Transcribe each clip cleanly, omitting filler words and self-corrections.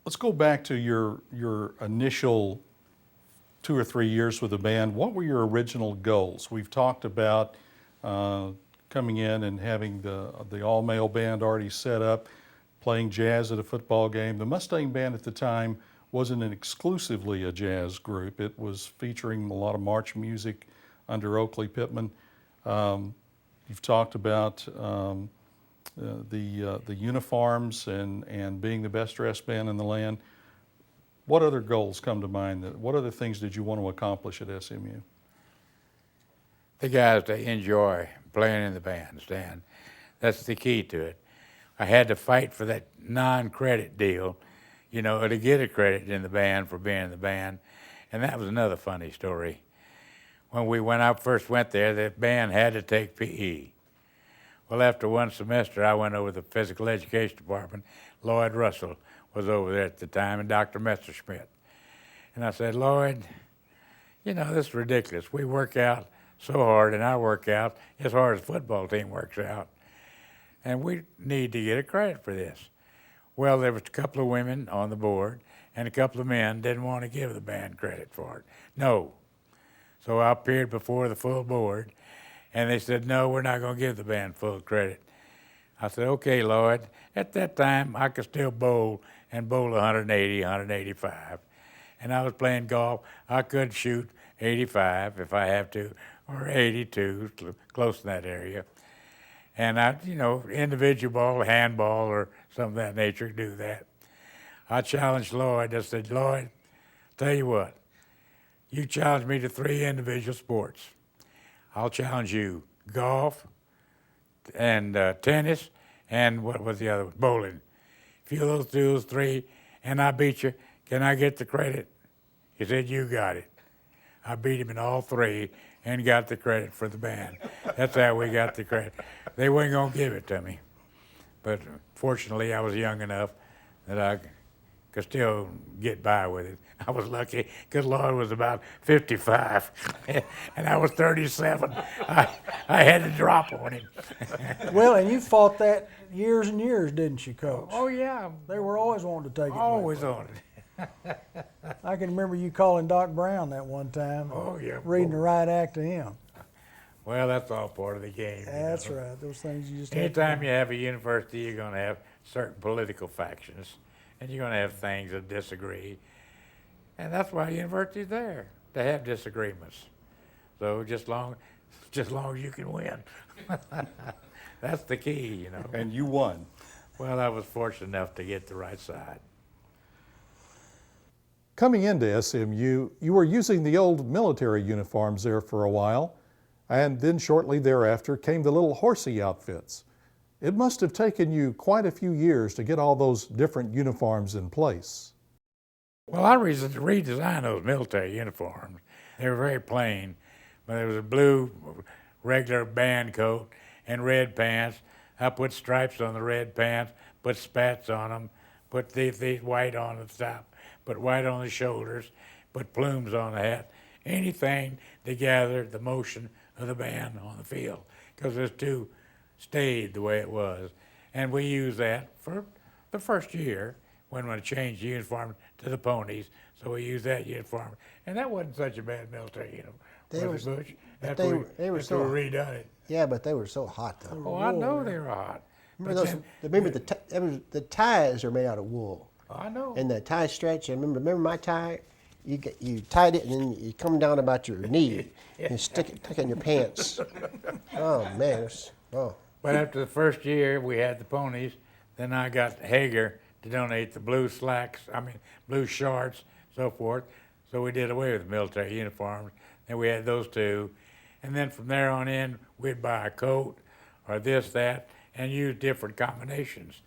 Let's go back to your initial 2 or 3 years with the band. What were your original goals? We've talked about coming in and having the all-male band already set up, playing jazz at a football game. The Mustang band at the time wasn't exclusively a jazz group. It was featuring a lot of march music under Oakley Pittman. You've talked about the uniforms and being the best dressed band in the land. What other goals come to mind? What other things did you want to accomplish at SMU? The guys to enjoy playing in the bandstand. That's the key to it. I had to fight for that non-credit deal, to get a credit in the band for being in the band. And that was another funny story. When I first went there, the band had to take PE. Well, after one semester, I went over to the physical education department. Lloyd Russell was over there at the time, and Dr. Messerschmidt. And I said, Lloyd, this is ridiculous. We work out so hard, and I work out as hard as the football team works out. And we need to get a credit for this. Well, there was a couple of women on the board, and a couple of men didn't want to give the band credit for it. No. So I appeared before the full board, and they said, no, we're not going to give the band full credit. I said, okay, Lloyd. At that time, I could still bowl 180, 185. And I was playing golf. I could shoot 85 if I have to, or 82, close in that area. And I, individual ball, handball, or something of that nature, do that. I challenged Lloyd. I said, Lloyd, tell you what, you challenge me to 3 individual sports. I'll challenge you, golf, and tennis, and what was the other one? Bowling. If you do those 3, and I beat you, can I get the credit? He said, you got it. I beat him in all 3 and got the credit for the band. That's how we got the credit. They weren't going to give it to me. But fortunately, I was young enough that I could still get by with it. I was lucky because Lloyd was about 55 and I was 37. I had to drop on him. Well, and you fought that years and years, didn't you, Coach? Oh, yeah. They were always wanting to take it away. Always on it. I can remember you calling Doc Brown that one time. Oh, yeah. Reading the right act to him. Well, that's all part of the game. That's right. Those things you just Anytime you have a university, you're going to have certain political factions, and you're going to have things that disagree. And that's why university's there, to have disagreements. So just long as you can win. That's the key, And you won. Well, I was fortunate enough to get the right side. Coming into SMU, you were using the old military uniforms there for a while, and then shortly thereafter came the little horsey outfits. It must have taken you quite a few years to get all those different uniforms in place. Well, I redesigned those military uniforms. They were very plain, but there was a blue regular band coat and red pants. I put stripes on the red pants, put spats on them, put the white on the top, put white on the shoulders, put plumes on the hat, anything to gather the motion of the band on the field, because it was too staid the way it was. And we used that for the first year when we changed the uniform to the ponies, so we used that uniform. And that wasn't such a bad military uniform, was it, Butch? They were so we redone it. Yeah, but they were so hot though. Oh, I know they were hot. Remember the ties are made out of wool. I know. And the tie stretch. I remember my tie. You tied it and then you come down about your knee and stick it in your pants. Oh man, oh. But after the first year we had the ponies, then I got Hager to donate the blue blue shorts, so forth. So we did away with military uniforms, and we had those 2. And then from there on in, we'd buy a coat or this, that, and use different combinations.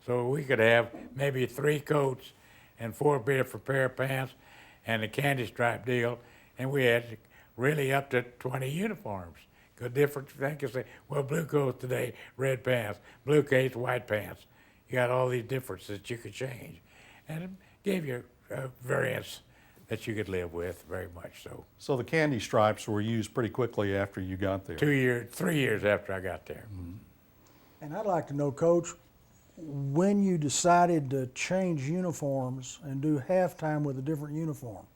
So we could have maybe 3 coats and 4 different pair of pants and a candy stripe deal, and we had really up to 20 uniforms. Because different things could say, well, blue coats today, red pants, blue coats, white pants. You got all these differences that you could change. And it gave you a variance that you could live with, very much so. So the candy stripes were used pretty quickly after you got there. 3 years after I got there. And I'd like to know, Coach, when you decided to change uniforms and do halftime with a different uniform?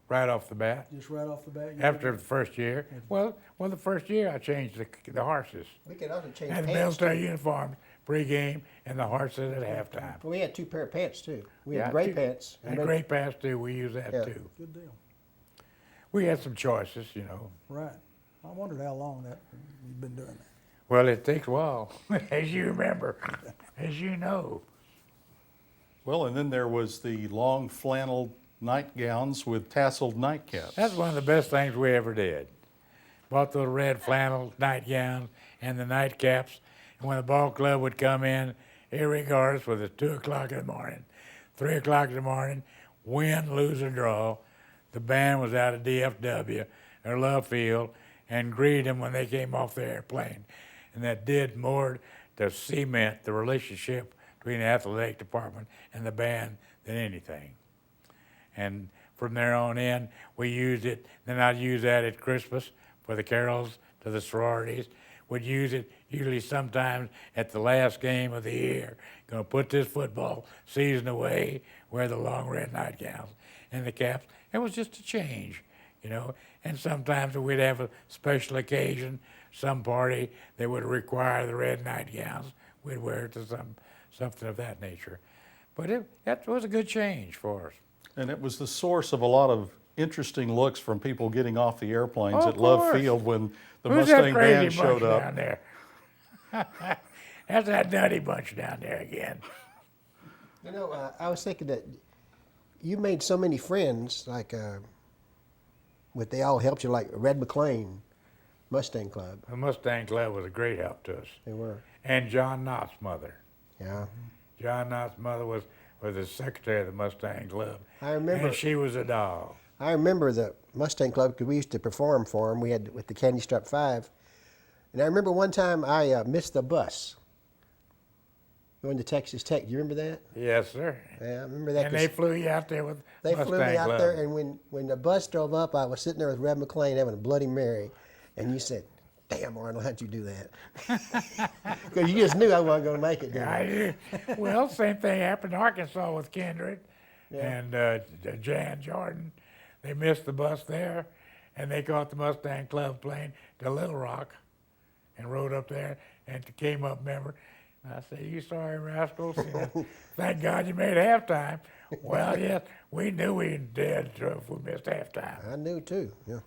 Right off the bat. Just right off the bat? you After did the first year, well, the first year I changed the horses. We could also change Had the pants. military uniforms pregame and the horses at halftime. We had 2 pair of pants too. We had Yeah, gray two- pants. And gray pants too, we use that Yeah. too. it? Good deal. We had some choices, you know. Right. I wondered how long that you've been doing that. Well, it takes a while, as you remember, as you know. Well, and then there was the long flannel nightgowns with tasseled nightcaps. That's one of the best things we ever did. Bought those red flannel nightgowns and the nightcaps, and when the ball club would come in, irregardless whether it's 2 o'clock in the morning, 3 o'clock in the morning, win, lose, or draw, the band was out of DFW or Love Field and greeted them when they came off the airplane. And that did more to cement the relationship between the athletic department and the band than anything. And from there on in, we used it. Then I'd use that at Christmas for the carols to the sororities. Would use it usually sometimes at the last game of the year. Gonna put this football season away, wear the long red nightgowns and the caps. It was just a change, you know. And sometimes we'd have a special occasion, some party that would require the red nightgowns. We'd wear it to something of that nature. But that was a good change for us. And it was the source of a lot of interesting looks from people getting off the airplanes Oh, at of Love course. Field when the Who's Mustang that crazy band showed bunch up. down there? That's that nutty bunch down there again. You know, I was thinking that you made so many friends, like, but they all helped you, like Red McLean, Mustang Club. The Mustang Club was a great help to us. They were. And John Knott's mother. Yeah. John Knott's mother was the secretary of the Mustang Club. I remember. And she was a doll. I remember the Mustang Club because we used to perform for them. We had with the Candy Strap 5. And I remember one time I missed the bus going to Texas Tech. Do you remember that? Yes, sir. Yeah, I remember that. And they flew you out there with They Mustang flew me out Club. there, and when the bus drove up, I was sitting there with Red McLean having a Bloody Mary, and you said, "Damn, Arnold, how'd you do that?" Because you just knew I wasn't going to make it, didn't you? Well, same thing happened in Arkansas with Kindred Yeah. and Jan Jordan. They missed the bus there, and they caught the Mustang Club plane to Little Rock and rode up there and came up, remember? And I said, "You sorry rascals? You know, thank God you made halftime." Well, yes, we knew we did if we missed halftime. I knew too. Yeah.